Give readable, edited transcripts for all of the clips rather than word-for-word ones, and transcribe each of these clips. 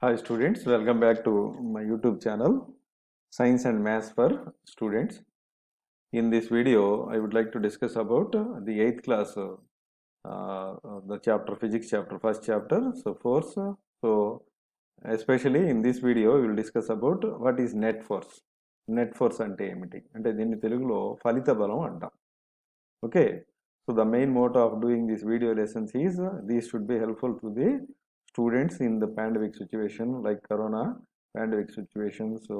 Hi students, welcome back to my YouTube channel Science and Maths for Students. In this video, I would like to discuss about the 8th class, the chapter Physics chapter, first chapter, so force. So especially in this video, we will discuss about what is net force. Net force అంటే ఏమిటి అంటే దీన్ని తెలుగులో ఫలిత బలం అంటాం. Okay, so the main motto of doing these video lessons is these should be helpful to the students in the pandemic situation like corona pandemic situation. So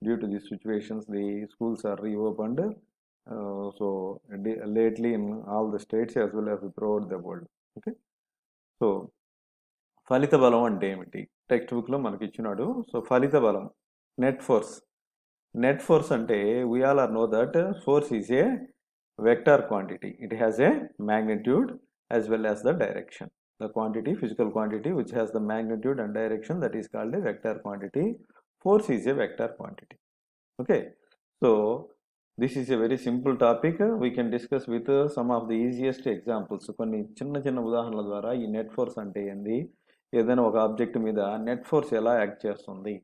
due to these situations the schools are reopened, so lately in all the states as well as throughout the world. Okay, so ఫలిత బలం అంటే ఏమిటి text book లో మనకి ఇచ్చినాడు. So ఫలిత బలం net force అంటే we all know that force is a vector quantity. It has a magnitude as well as the direction. The quantity, physical quantity which has the magnitude and direction, that is called a vector quantity. Force is a vector quantity. Okay, so this is a very simple topic. We can discuss with some of the easiest examples. కొన్ని చిన్న చిన్న ఉదాహరణల ద్వారా ఈ net force అంటే ఏంది, ఏదైనా ఒక ఆబ్జెక్ట్ మీద నెట్ ఫోర్స్ ఎలా యాక్ట్ చేస్తుంది,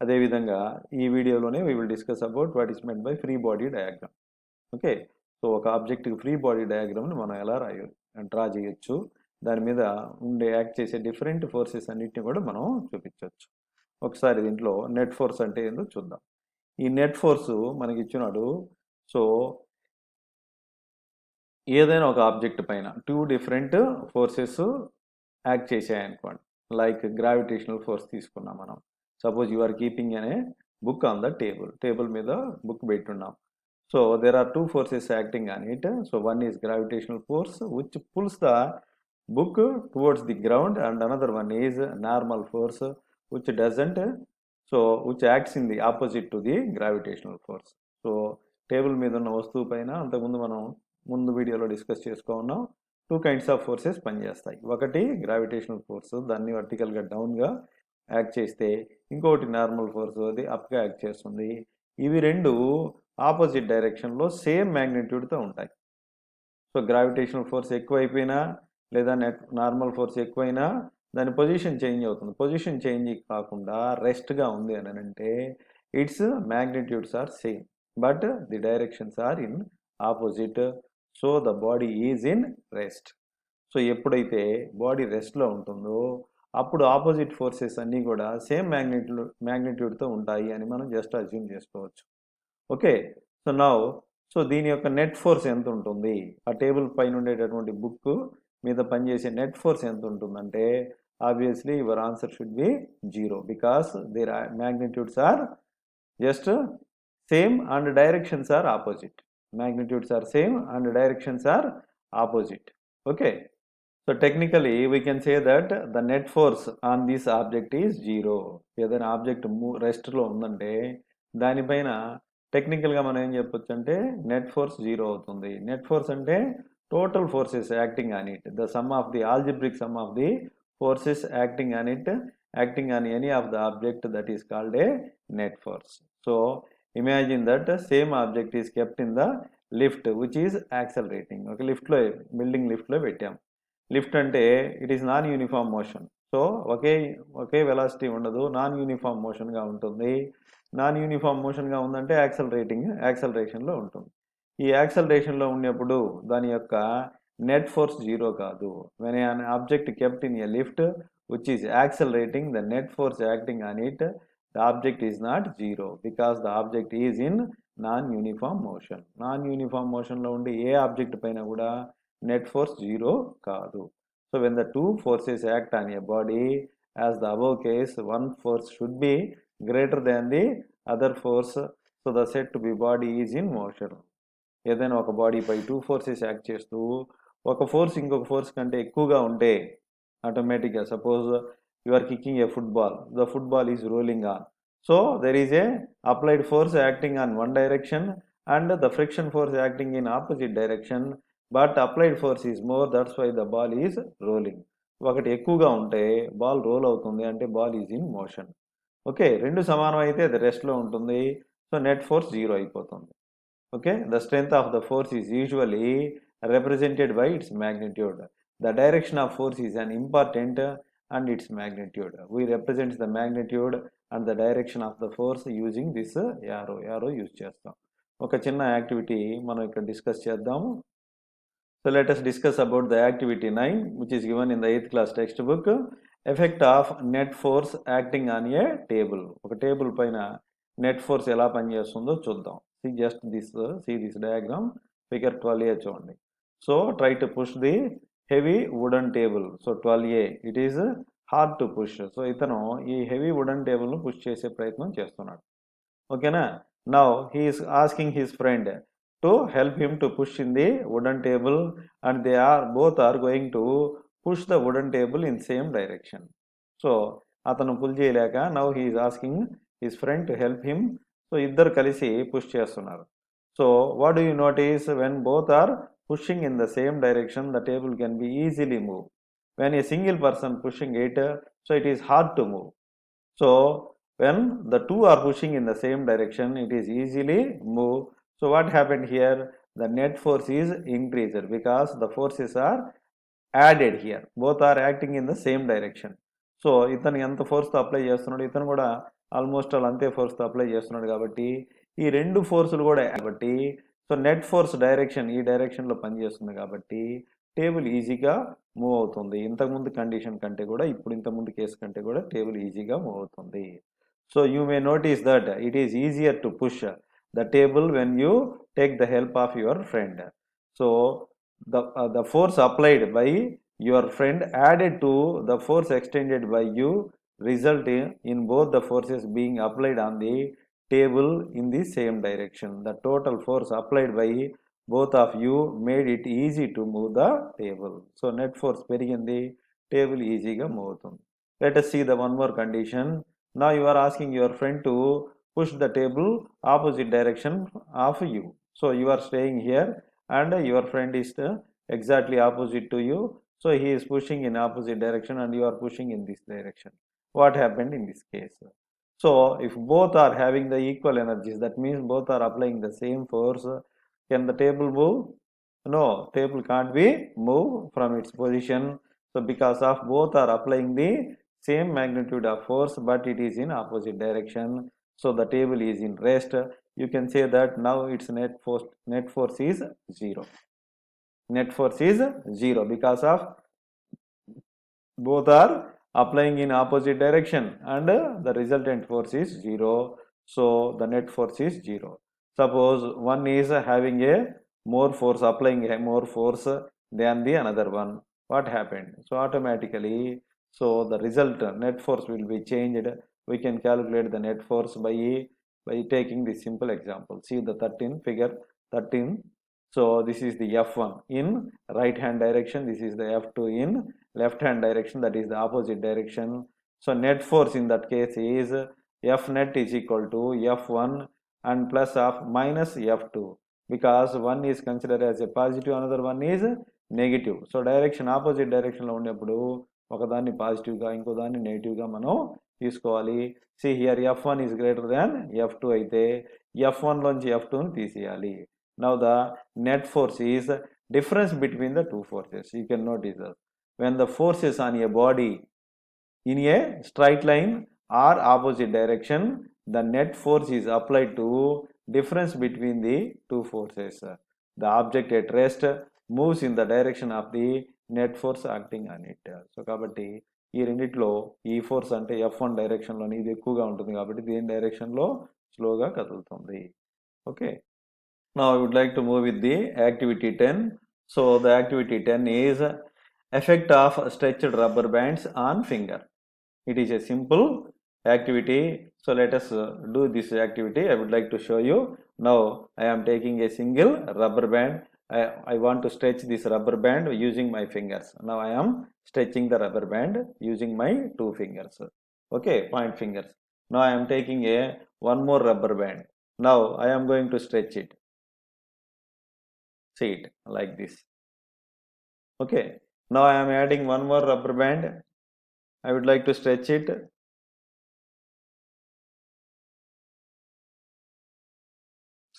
అదేవిధంగా ఈ వీడియోలోనే we will discuss about what is meant by free body diagram. Okay, so ఒక ఆబ్జెక్ట్కి ఫ్రీ బాడీ డయాగ్రామ్ని మనం ఎలా డ్రా చేయొచ్చు, దాని మీద ఉండే యాక్ట్ చేసే డిఫరెంట్ ఫోర్సెస్ అన్నిటిని కూడా మనం చూపించవచ్చు. ఒకసారి దీంట్లో నెట్ ఫోర్స్ అంటే ఏందో చూద్దాం. ఈ నెట్ ఫోర్స్ మనకి ఇచ్చినాడు. సో ఏదైనా ఒక ఆబ్జెక్ట్ పైన టూ డిఫరెంట్ ఫోర్సెస్ యాక్ట్ చేసాయనుకోండి, లైక్ గ్రావిటేషనల్ ఫోర్స్ తీసుకున్నాం మనం. సపోజ్ యు ఆర్ కీపింగ్ అనే బుక్ ఆన్ ద టేబుల్ మీద బుక్ పెట్టున్నాం. So there are two forces acting on it. So one is gravitational force which pulls the book towards the ground, and another one is normal force which doesn't, so which acts in the opposite to the gravitational force. So table మీద ఉన్న వస్తువు పైన అంతకుముందు మనం ముందు వీడియోలో discuss చేసుకున్నాం, two kinds of forces పనిచేస్తాయి. ఒకటి గ్రావిటేషనల్ ఫోర్స్, దాన్ని వర్టికల్గా డౌన్గా యాక్ట్ చేస్తే, ఇంకొకటి నార్మల్ ఫోర్స్, అది అప్గా యాక్ట్ చేస్తుంది. ఇవి రెండు ఆపోజిట్ డైరెక్షన్లో సేమ్ మ్యాగ్నిట్యూడ్తో ఉంటాయి. సో గ్రావిటేషనల్ ఫోర్స్ ఎక్కువైపోయినా లేదా నార్మల్ ఫోర్స్ ఎక్కువైనా దాని పొజిషన్ చేంజ్ అవుతుంది. పొజిషన్ చేంజ్ కాకుండా రెస్ట్గా ఉంది అని అంటే it's magnitudes are same but the directions are in opposite. So the body is in rest. So ఎప్పుడైతే బాడీ రెస్ట్లో ఉంటుందో అప్పుడు ఆపోజిట్ ఫోర్సెస్ అన్నీ కూడా సేమ్ మ్యాగ్నిట్యూడ్తో ఉంటాయి అని మనం జస్ట్ అజ్యూమ్ చేసుకోవచ్చు. ఓకే, సో నౌ సో దీని యొక్క నెట్ ఫోర్స్ ఎంత ఉంటుంది, ఆ టేబుల్ పైన ఉండేటటువంటి బుక్ మీద పనిచేసే నెట్ ఫోర్స్ ఎంత ఉంటుందంటే obviously your answer should be 0 because there magnitudes are just same and directions are opposite. Magnitudes are same and directions are opposite. Okay, so technically we can say that the net force on this object is 0. ఏదైనా object రెస్ట్లో ఉందంటే దానిపైన టెక్నికల్గా మనం ఏం చెప్పొచ్చు అంటే net force 0 అవుతుంది. Net force అంటే total forces acting on it, the sum of the algebraic some of the forces acting on it, acting on any of the object, that is called a net force. So imagine that same object is kept in the lift which is accelerating. ఒక లిఫ్ట్లో, building లిఫ్ట్లో పెట్టాం. Lift అంటే it is non uniform motion. So okay velocity ఉండదు, non uniform మోషన్గా ఉంటుంది. Non uniform మోషన్గా ఉందంటే యాక్సలరేషన్లో ఉంటుంది. ఈ యాక్సలరేషన్లో ఉన్నప్పుడు దాని యొక్క నెట్ ఫోర్స్ 0 కాదు. When an object kept in a lift which is accelerating, the net force acting on it, the object is not 0 because the object is in non-uniform motion. Non-uniform motionలో ఉండే ఏ object పైన కూడా net force 0 కాదు. So when the two forces act on a body, as the above case, one force should be greater than the other force, so the said to be body is in motion. ఏదైనా ఒక బాడీపై two forces act చేస్తూ ఒక force ఇంకొక force కంటే ఎక్కువగా ఉంటే ఆటోమేటిక్గా, suppose you are kicking a football, the football is rolling on. So there is a applied force acting on one direction and the friction force acting in opposite direction, but applied force is more, that's why the ball is rolling. ఒకటి ఎక్కువగా ఉంటే ball roll అవుతుంది అంటే ball is in motion. Okay, రెండు సమానం అయితే అది రెస్ట్లో ఉంటుంది. సో నెట్ ఫోర్స్ 0 అయిపోతుంది. Okay, the strength of the force is usually represented by its magnitude. The direction of force is an important and its magnitude. We represent the magnitude and the direction of the force using this arrow use చేస్తాం. ఒక చిన్న activity మనం ఇక్కడ discuss చేద్దాము. So let us discuss about the activity 9, which is given in the 8th class textbook. Effect of net force acting on a table. ఒక table పైన net force ఎలా పనిచేస్తుందో చూద్దాం. See this diagram, figure 12a చూడండి. So try to push the heavy wooden table. So 12a, it is hard to push. So ఇతను ఈ heavy wooden table ను push చేసే ప్రయత్నం చేస్తున్నాడు. ఓకేనా? Now he is asking his friend to help him to push in the wooden table, and they are both are going to push the wooden table in same direction. So అతను pull చేయలేక now he is asking his friend to help him. So ఇద్దరు కలిసి push చేస్తున్నారు. So what do you notice? When both are pushing in the same direction, the table can be easily moved. When a single person pushing it, so it is hard to move. So when the two are pushing in the same direction, it is easily moved. So what happened here? The net force is increased because the forces are added here. Both are acting in the same direction. So ఇతను ఎంత ఫోర్స్తో apply చేస్తున్నాడు, ఇతను కూడా almost all అంతే ఫోర్స్తో apply చేస్తున్నాడు కాబట్టి ఈ రెండు ఫోర్సులు కూడా కాబట్టి సో నెట్ ఫోర్స్ డైరెక్షన్ ఈ డైరెక్షన్లో పనిచేస్తుంది కాబట్టి టేబుల్ ఈజీగా మూవ్ అవుతుంది. ఇంతకుముందు కండిషన్ కంటే కూడా ఇప్పుడు ఇంతకుముందు కేసు కంటే కూడా టేబుల్ ఈజీగా మూవ్ అవుతుంది. So you may notice that it is easier to push the table when you take the help of your friend. So the force applied by your friend added to the force extended by you result in both the forces being applied on the table in the same direction. The total force applied by both of you made it easy to move the table. So net force perigindi, table easy ga move avutundi. Let us see the one more condition. Now you are asking your friend to push the table opposite direction of you. So you are staying here and your friend is exactly opposite to you. So he is pushing in opposite direction and you are pushing in this direction. What happened in this case? So if both are having the equal energies, that means both are applying the same force, can the table move? No, table can't be moved from its position. So because of both are applying the same magnitude of force but it is in opposite direction. So the table is in rest. You can say that now its net force is 0. Net force is 0 because of both are applying in opposite direction and the resultant force is 0. So the net force is 0. Suppose one is having a more force, applying a more force than the another one. What happened? So automatically, so the result net force will be changed. We can calculate the net force by taking this simple example. See the 13, figure 13. So this is the F1 in right hand direction, this is the F2 in left hand direction, that is the opposite direction. So net force in that case is F net is equal to F1 and plus of minus F2 because one is considered as a positive, another one is negative. So direction opposite direction లో ఉన్నప్పుడు ఒకదాన్ని పాజిటివ్గా ఇంకో దాన్ని నెగిటివ్గా మనం తీసుకోవాలి. See here F1 is greater than F2 అయితే F1 లోంచి F2ని తీసేయాలి. Now the net force is difference between the two forces. You can notice that when the forces on a body in a straight line or opposite direction, the net force is applied to difference between the two forces. The object at rest moves in the direction of the net force acting on it. So కాబట్టి ఈ రెండిట్లో ఈ force అంటే F1 డైరెక్షన్లోని ఇది ఎక్కువగా ఉంటుంది కాబట్టి దీని డైరెక్షన్లో స్లోగా కదులుతుంది. Okay, now I would like to move with the activity 10. So the activity 10 is effect of stretched rubber bands on finger. It is a simple activity. So let us do this activity. I would like to show you. Now I am taking a single rubber band. I want to stretch this rubber band using my fingers. Now I am stretching the rubber band using my two fingers. Okay, point fingers. Now I am taking one more rubber band. Now I am going to stretch it. See it like this. Okay, now I am adding one more rubber band. I would like to stretch it.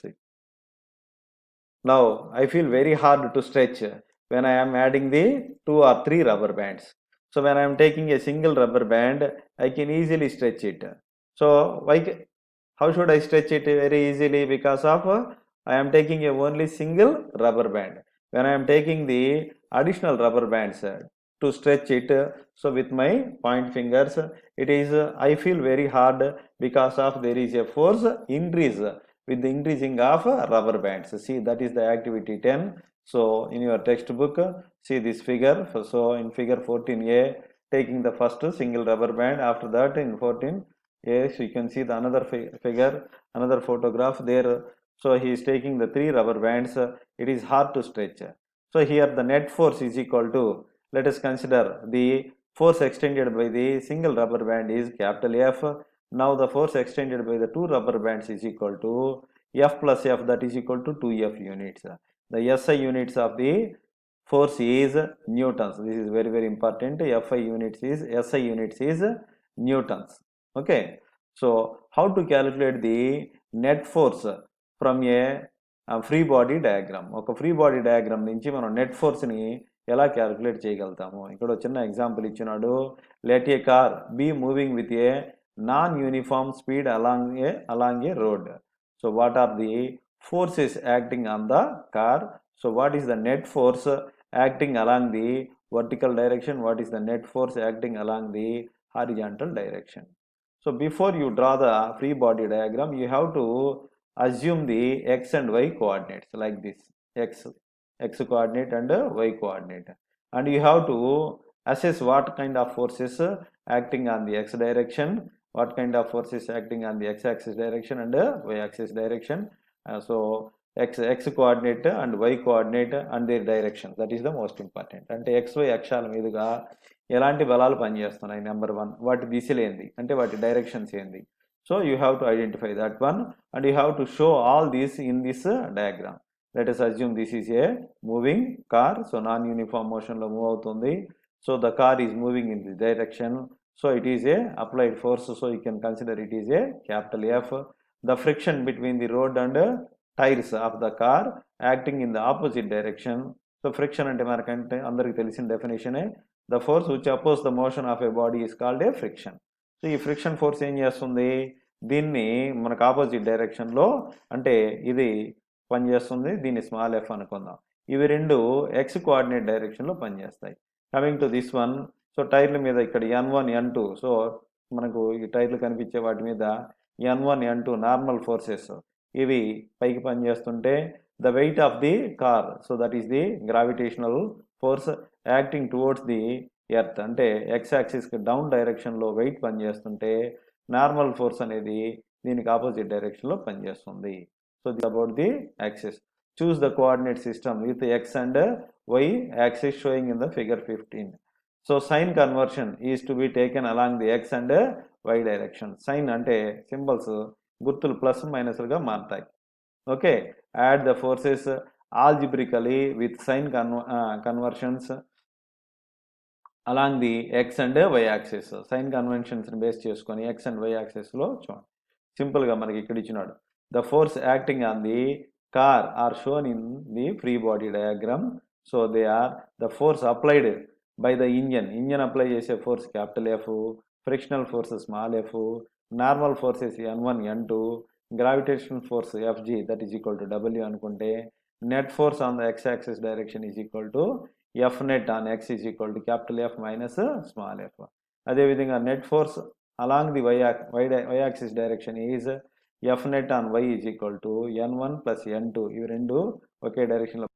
See. Now I feel very hard to stretch when I am adding the 2 or 3 rubber bands. So when I am taking a single rubber band, I can easily stretch it. So how should I stretch it very easily? Because of I am taking a only single rubber band. When I am taking the additional rubber bands to stretch it, so with my point fingers, it is I feel very hard because of there is a force increase with the increasing of rubber bands. See, that is the activity 10. So in your textbook, see this figure. So in figure 14a, taking the first single rubber band. After that in 14, yes, you can see the another figure, another photograph there. So he is taking the 3 rubber bands. It is hard to stretch. So here the net force is equal to, let us consider the force extended by the single rubber band is capital F. Now the force extended by the 2 rubber bands is equal to F plus F, that is equal to 2F units. The SI units of the force is newtons. This is very, very important. SI units is newtons. Okay. So how to calculate the net force from a free body diagram? ఒక free body diagram నుంచి మనం net ఫోర్స్ని ఎలా calculate చేయగలుగుతాము? ఇక్కడ చిన్న example ఇచ్చినాడు. Let a car be moving with a non uniform speed along a road. So what are the forces acting on the car? So what is the net force acting along the vertical direction? What is the net force acting along the horizontal direction? So before you draw the free body diagram, you have to assume the x and y coordinates like this, x coordinate and y coordinate, and you have to assess what kind of forces acting on the x direction, what kind of forces acting on the x-axis direction and y-axis direction. So x coordinate and y coordinate and their direction, that is the most important. అంటే xy అక్షాల మీదుగా ఎలాంటి బలాలు పనిచేస్తున్నాయి, number 1, వాటి దిశలు ఏంది అంటే వాటి డైరెక్షన్స్ ఏంది. So you have to identify that one and you have to show all these in this diagram. Let us assume this is a moving car. So non uniform మోషన్లో మూవ్ అవుతుంది. So the car is moving in this direction. So it is a applied force. So you can consider it is a capital F. The friction between the road and tires of the car acting in the opposite direction. So friction అంటే మనకంటే అందరికి తెలిసిన డెఫినేషనే, the force which opposes the motion of a body is called a friction. So ఈ friction force ఏం చేస్తుంది, దీన్ని మనకు opposite డైరెక్షన్లో అంటే ఇది పనిచేస్తుంది, దీన్ని స్మాల్ ఎఫ్ అనుకుందాం. ఇవి రెండు ఎక్స్ కోఆర్డినేట్ డైరెక్షన్లో పనిచేస్తాయి. Coming to this one, so టైర్ల మీద ఇక్కడ N1 N2, సో మనకు ఈ టైర్లు కనిపించే వాటి మీద N1 N2 నార్మల్ ఫోర్సెస్, ఇవి పైకి పనిచేస్తుంటే the weight of the car, so that is the gravitational force acting towards the earth, అంటే ఎక్స్ యాక్సిస్కి డౌన్ డైరెక్షన్లో వెయిట్ పనిచేస్తుంటే నార్మల్ ఫోర్స్ అనేది దీనికి ఆపోజిట్ డైరెక్షన్లో పనిచేస్తుంది. So this about the axis. Choose the coordinate system with X and Y axis showing in the figure 15. So sign conversion is to be taken along the X and Y direction. Sign అంటే symbols గుర్తులు plus మైనస్లుగా మారుతాయి. Okay, add the forces algebraically with sign conversions along the X and Y axis. Sign కన్వెన్షన్స్ని base చేసుకొని X and Y యాక్సిస్లో చూడండి. సింపుల్గా మనకి ఇక్కడ ఇచ్చినాడు, the force acting on the car are shown in the free body diagram. So they are the force applied by the engine apply చేసే force capital F, frictional force small F, normal forces N1 N2, gravitational force FG that is equal to W అనుకుంటే, net force on the X axis direction is equal to F net on x is equal to capital F minus small f. అదేవిధంగా net force along the y axis direction is F net on y is equal to N1 plus N2. ఇవి రెండు ఒకే డైరెక్షన్లో